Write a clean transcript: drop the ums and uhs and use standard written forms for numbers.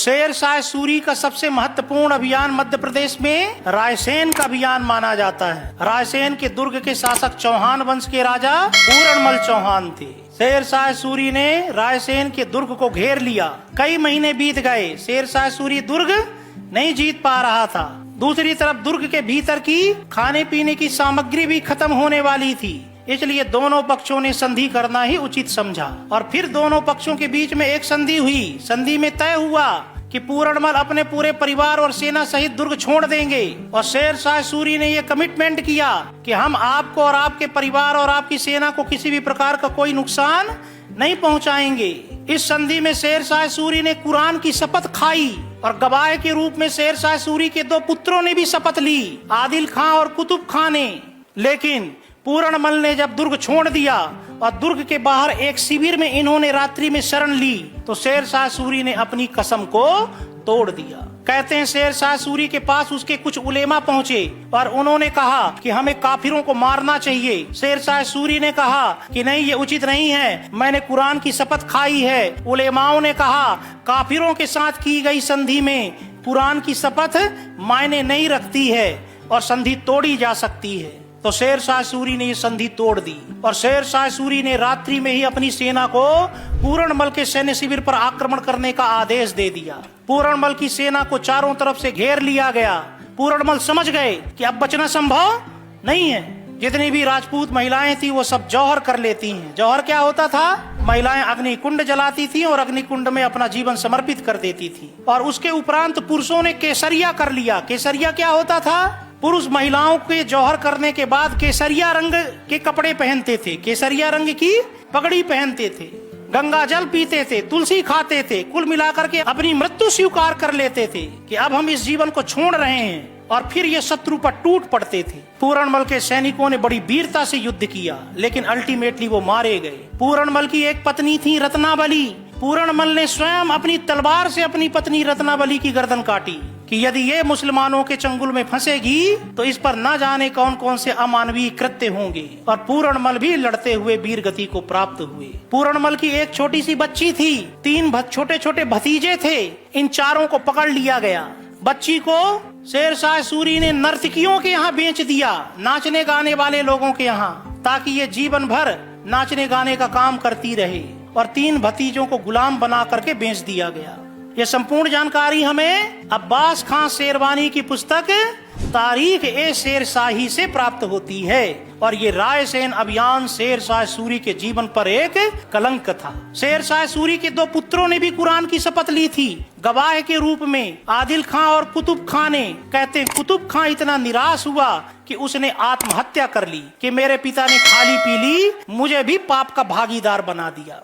शेर शाह सूरी का सबसे महत्वपूर्ण अभियान मध्य प्रदेश में रायसेन का अभियान माना जाता है। रायसेन के दुर्ग के शासक चौहान वंश के राजा पूरणमल चौहान थे। शेर शाह सूरी ने रायसेन के दुर्ग को घेर लिया। कई महीने बीत गए, शेर शाह सूरी दुर्ग नहीं जीत पा रहा था। दूसरी तरफ दुर्ग के भीतर की खाने पीने की सामग्री भी खत्म होने वाली थी, इसलिए दोनों पक्षों ने संधि करना ही उचित समझा। और फिर दोनों पक्षों के बीच में एक संधि हुई। संधि में तय हुआ कि पूरणमल अपने पूरे परिवार और सेना सहित दुर्ग छोड़ देंगे, और शेर शाह सूरी ने यह कमिटमेंट किया कि हम आपको और आपके परिवार और आपकी सेना को किसी भी प्रकार का कोई नुकसान नहीं पहुंचाएंगे। इस संधि में शेर शाह सूरी ने कुरान की शपथ खाई, और गवाह के रूप में शेर शाह सूरी के दो पुत्रों ने भी शपथ ली, आदिल खां और कुतुब खां ने। लेकिन पूरणमल ने जब दुर्ग छोड़ दिया और दुर्ग के बाहर एक शिविर में इन्होंने रात्रि में शरण ली, तो शेर शाह सूरी ने अपनी कसम को तोड़ दिया। कहते हैं शेर शाह सूरी के पास उसके कुछ उलेमा पहुंचे और उन्होंने कहा कि हमें काफिरों को मारना चाहिए। शेर शाह सूरी ने कहा कि नहीं, ये उचित नहीं है, मैंने कुरान की शपथ खाई है। उलेमाओं ने कहा काफिरों के साथ की गई संधि में कुरान की शपथ मायने नहीं रखती है और संधि तोड़ी जा सकती है। तो शेर शाह सूरी ने ये संधि तोड़ दी, और शेर शाह सूरी ने रात्रि में ही अपनी सेना को पूरणमल के सैन्य शिविर पर आक्रमण करने का आदेश दे दिया। पूरणमल की सेना को चारों तरफ से घेर लिया गया। पूरणमल समझ गए कि अब बचना संभव नहीं है। जितनी भी राजपूत महिलाएं थी वो सब जौहर कर लेती हैं। जौहर क्या होता था? महिलाएं अग्नि कुंड जलाती थी और अग्नि कुंड में अपना जीवन समर्पित कर देती थी। और उसके उपरांत पुरुषों ने केसरिया कर लिया। केसरिया क्या होता था? पुरुष महिलाओं के जौहर करने के बाद केसरिया रंग के कपड़े पहनते थे, केसरिया रंग की पगड़ी पहनते थे, गंगा जल पीते थे, तुलसी खाते थे, कुल मिलाकर के अपनी मृत्यु स्वीकार कर लेते थे कि अब हम इस जीवन को छोड़ रहे हैं। और फिर ये शत्रु पर टूट पड़ते थे। पूरणमल के सैनिकों ने बड़ी वीरता से युद्ध किया, लेकिन अल्टीमेटली वो मारे गए। पूरणमल की एक पत्नी थी रत्नावली। पूरणमल ने स्वयं अपनी तलवार से अपनी पत्नी रत्नावली की गर्दन काटी कि यदि ये मुसलमानों के चंगुल में फंसेगी तो इस पर न जाने कौन कौन से अमानवीय कृत्य होंगे। और पूरणमल भी लड़ते हुए वीर गति को प्राप्त हुए। पूरणमल की एक छोटी सी बच्ची थी, 3 छोटे छोटे भतीजे थे। इन चारों को पकड़ लिया गया। बच्ची को शेर शाह सूरी ने नर्तकियों के यहाँ बेच दिया, नाचने गाने वाले लोगों के यहाँ, ताकि ये जीवन भर नाचने गाने का काम करती रहे। और 3 भतीजों को गुलाम बना करके बेच दिया गया। ये संपूर्ण जानकारी हमें अब्बास खां शेरवानी की पुस्तक तारीख ए शेर शाही से प्राप्त होती है। और ये रायसेन अभियान शेर शाह सूरी के जीवन पर एक कलंक था। शेर शाह सूरी के 2 पुत्रों ने भी कुरान की शपथ ली थी, गवाह के रूप में आदिल खां और कुतुब खां ने। कहते हैं कुतुब खां इतना निराश हुआ कि उसने आत्महत्या कर ली कि मेरे पिता ने खाली पी ली, मुझे भी पाप का भागीदार बना दिया।